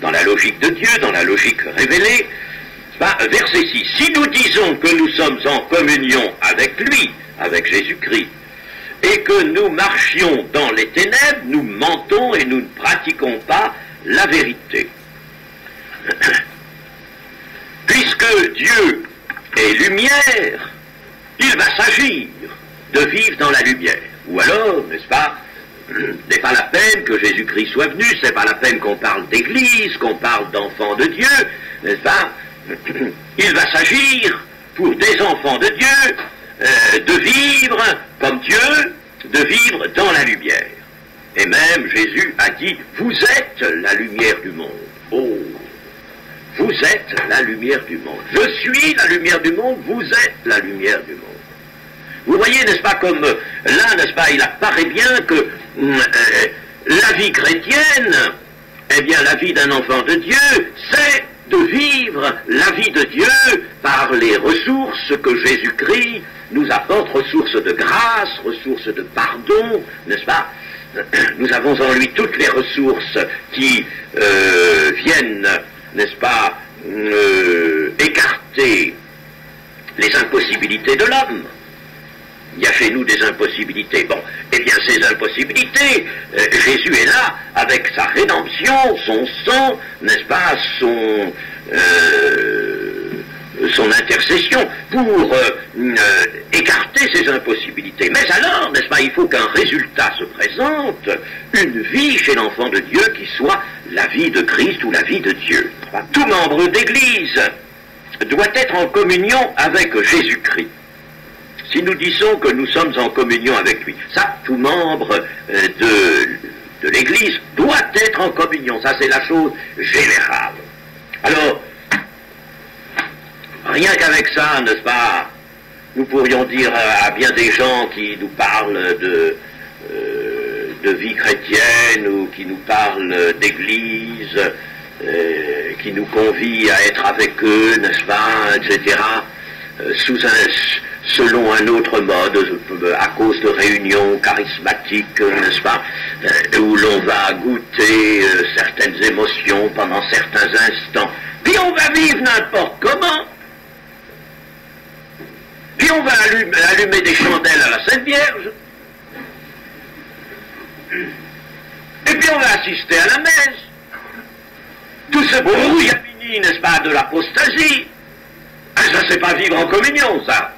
dans la logique de Dieu, dans la logique révélée. Verset 6. Si nous disons que nous sommes en communion avec lui, avec Jésus-Christ, et que nous marchions dans les ténèbres, nous mentons et nous ne pratiquons pas la vérité. Puisque Dieu est lumière, il va s'agir de vivre dans la lumière. Ou alors, n'est-ce pas, n'est pas la peine que Jésus-Christ soit venu, c'est pas la peine qu'on parle d'église, qu'on parle d'enfants de Dieu, n'est-ce pas? Il va s'agir pour des enfants de Dieu de vivre comme Dieu, de vivre dans la lumière. Et même Jésus a dit, vous êtes la lumière du monde. Oh, vous êtes la lumière du monde. Je suis la lumière du monde, vous êtes la lumière du monde. Vous voyez, n'est-ce pas, comme là, n'est-ce pas, il apparaît bien que la vie chrétienne, eh bien, la vie d'un enfant de Dieu, c'est de vivre la vie de Dieu par les ressources que Jésus-Christ nous apporte, ressources de grâce, ressources de pardon, n'est-ce pas? Nous avons en lui toutes les ressources qui viennent, n'est-ce pas, écarter les impossibilités de l'homme. Il y a chez nous des impossibilités. Bon, eh bien ces impossibilités, Jésus est là avec sa rédemption, son sang, n'est-ce pas, son intercession pour écarter ces impossibilités. Mais alors, n'est-ce pas, il faut qu'un résultat se présente, une vie chez l'enfant de Dieu qui soit la vie de Christ ou la vie de Dieu. Tout membre d'Église doit être en communion avec Jésus-Christ. Si nous disons que nous sommes en communion avec lui, ça, tout membre de l'Église doit être en communion. Ça, c'est la chose générale. Alors, rien qu'avec ça, n'est-ce pas, nous pourrions dire à bien des gens qui nous parlent de vie chrétienne ou qui nous parlent d'église, qui nous convient à être avec eux, n'est-ce pas, etc., selon un autre mode, à cause de réunions charismatiques, n'est-ce pas, où l'on va goûter certaines émotions pendant certains instants, puis on va vivre n'importe comment. Puis on va allumer des chandelles à la Sainte Vierge. Et puis on va assister à la messe. Tout ce brouillamini, n'est-ce pas, de l'apostasie. Ah, ça, c'est pas vivre en communion, ça.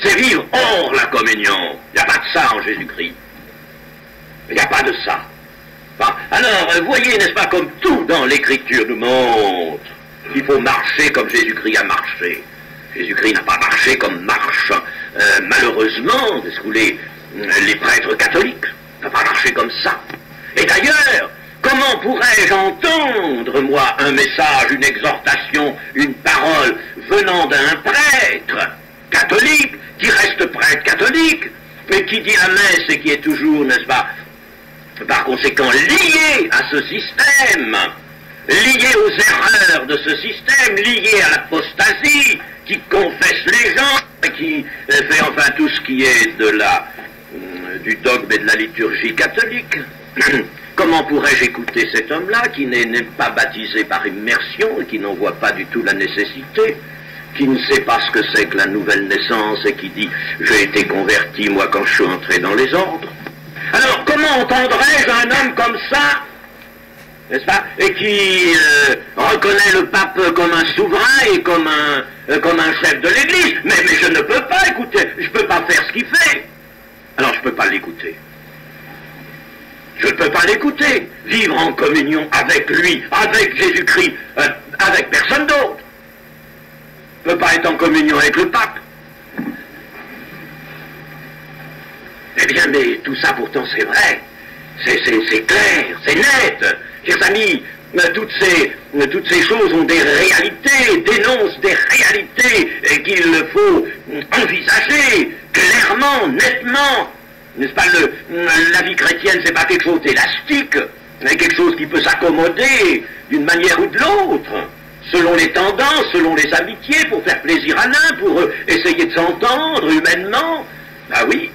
C'est vivre hors la communion. Il n'y a pas de ça en Jésus-Christ. Il n'y a pas de ça. Enfin, alors, voyez, n'est-ce pas, comme tout dans l'Écriture nous montre, il faut marcher comme Jésus-Christ a marché. Jésus-Christ n'a pas marché comme marchent malheureusement, les prêtres catholiques. Il n'a pas marché comme ça. Et d'ailleurs, comment pourrais-je entendre, moi, un message, une exhortation, une parole venant d'un prêtre catholique, qui reste prêtre catholique, mais qui dit la messe et qui est toujours, n'est-ce pas, par conséquent lié à ce système, lié aux erreurs de ce système, lié à l'apostasie, qui confesse les gens, qui fait enfin tout ce qui est du dogme et de la liturgie catholique. Comment pourrais-je écouter cet homme-là, qui n'est pas baptisé par immersion, et qui n'en voit pas du tout la nécessité, qui ne sait pas ce que c'est que la nouvelle naissance, et qui dit « j'ai été converti, moi, quand je suis entré dans les ordres ». Alors, comment entendrais-je un homme comme ça, n'est-ce pas, et qui reconnaît le pape comme un souverain et comme un chef de l'Église, mais je ne peux pas écouter, je ne peux pas faire ce qu'il fait. Alors je ne peux pas l'écouter. Je ne peux pas l'écouter. Vivre en communion avec lui, avec Jésus-Christ, avec personne d'autre. Je ne peux pas être en communion avec le pape. Eh bien, mais tout ça pourtant c'est vrai. C'est clair, c'est net. Chers amis, toutes ces choses ont des réalités, dénoncent des réalités qu'il faut envisager clairement, nettement. N'est-ce pas, la vie chrétienne, c'est pas quelque chose d'élastique, mais quelque chose qui peut s'accommoder d'une manière ou de l'autre, selon les tendances, selon les amitiés, pour faire plaisir à l'un, pour essayer de s'entendre humainement. Ah oui,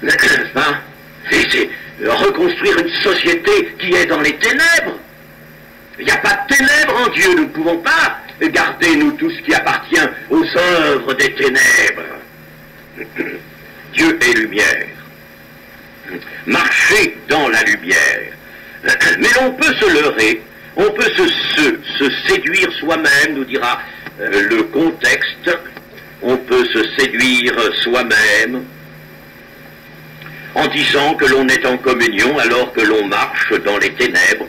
n'est-ce pas? C'est reconstruire une société qui est dans les ténèbres. Il n'y a pas de ténèbres en Dieu, nous ne pouvons pas garder, nous, tout ce qui appartient aux œuvres des ténèbres. Dieu est lumière. Marcher dans la lumière. Mais on peut se leurrer, on peut se séduire soi-même, nous dira le contexte, on peut se séduire soi-même en disant que l'on est en communion alors que l'on marche dans les ténèbres.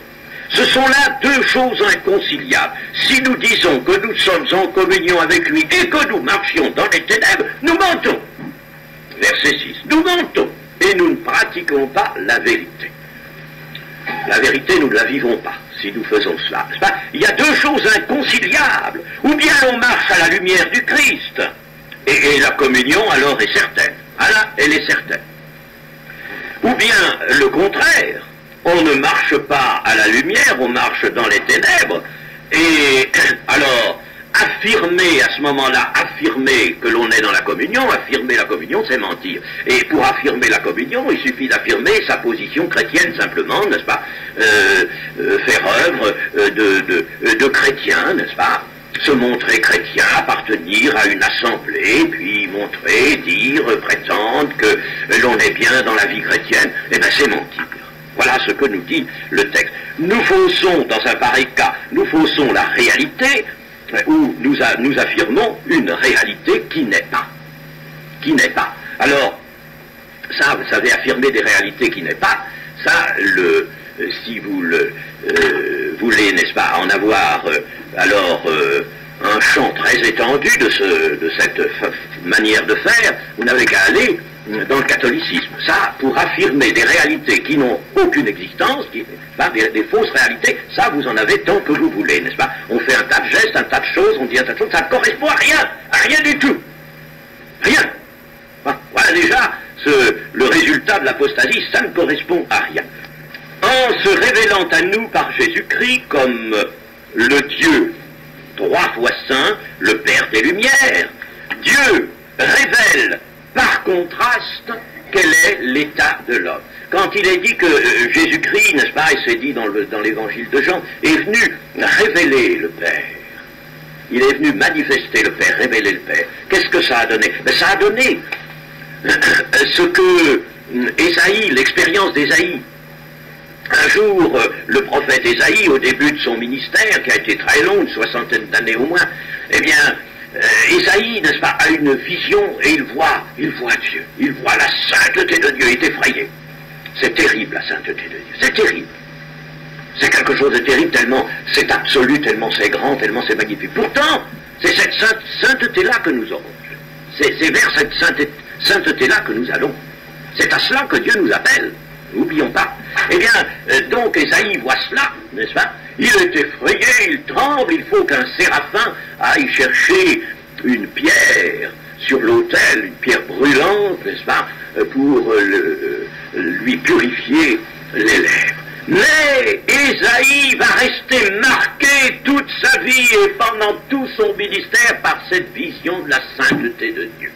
Ce sont là deux choses inconciliables. Si nous disons que nous sommes en communion avec lui et que nous marchions dans les ténèbres, nous mentons. Verset 6. Nous mentons et nous ne pratiquons pas la vérité. La vérité, nous ne la vivons pas si nous faisons cela. Il y a deux choses inconciliables. Ou bien on marche à la lumière du Christ et la communion alors est certaine. Voilà, elle est certaine. Ou bien le contraire. On ne marche pas à la lumière, on marche dans les ténèbres. Et alors, affirmer à ce moment-là, affirmer que l'on est dans la communion, affirmer la communion, c'est mentir. Et pour affirmer la communion, il suffit d'affirmer sa position chrétienne simplement, n'est-ce pas, faire œuvre de chrétien, n'est-ce pas, se montrer chrétien, appartenir à une assemblée, puis montrer, dire, prétendre que l'on est bien dans la vie chrétienne, eh bien c'est mentir. Voilà ce que nous dit le texte. Nous faussons, dans un pareil cas, nous faussons la réalité, ou nous affirmons une réalité qui n'est pas. Qui n'est pas. Alors, ça, vous savez, affirmer des réalités qui n'est pas, ça, si vous voulez, n'est-ce pas, en avoir, un champ très étendu de cette manière de faire, vous n'avez qu'à aller dans le catholicisme. Ça, pour affirmer des réalités qui n'ont aucune existence, des fausses réalités, ça, vous en avez tant que vous voulez, n'est-ce pas? On fait un tas de gestes, un tas de choses, on dit un tas de choses, ça ne correspond à rien du tout. Rien. Voilà déjà le résultat de l'apostasie, ça ne correspond à rien. En se révélant à nous par Jésus-Christ comme le Dieu trois fois saint, le Père des Lumières, Dieu révèle par contraste quel est l'état de l'homme. Quand il est dit que Jésus-Christ, n'est-ce pas, et c'est dit dans l'évangile de Jean, est venu révéler le Père. Il est venu manifester le Père, révéler le Père. Qu'est-ce que ça a donné? Ça a donné ce que Ésaïe, l'expérience d'Ésaïe. Un jour, le prophète Ésaïe, au début de son ministère, qui a été très long, une 60aine d'années au moins, eh bien, Ésaïe, n'est-ce pas, a une vision et il voit Dieu. Il voit la sainteté de Dieu. Il est effrayé. C'est terrible, la sainteté de Dieu. C'est terrible. C'est quelque chose de terrible, tellement c'est absolu, tellement c'est grand, tellement c'est magnifique. Pourtant, c'est cette sainteté-là que nous aurons. C'est vers cette sainteté-là que nous allons. C'est à cela que Dieu nous appelle. N'oublions pas. Eh bien, donc Ésaïe voit cela, n'est-ce pas? Il est effrayé, il tremble, il faut qu'un séraphin aille chercher une pierre sur l'autel, une pierre brûlante, n'est-ce pas, pour lui purifier les lèvres. Mais Ésaïe va rester marqué toute sa vie et pendant tout son ministère par cette vision de la sainteté de Dieu.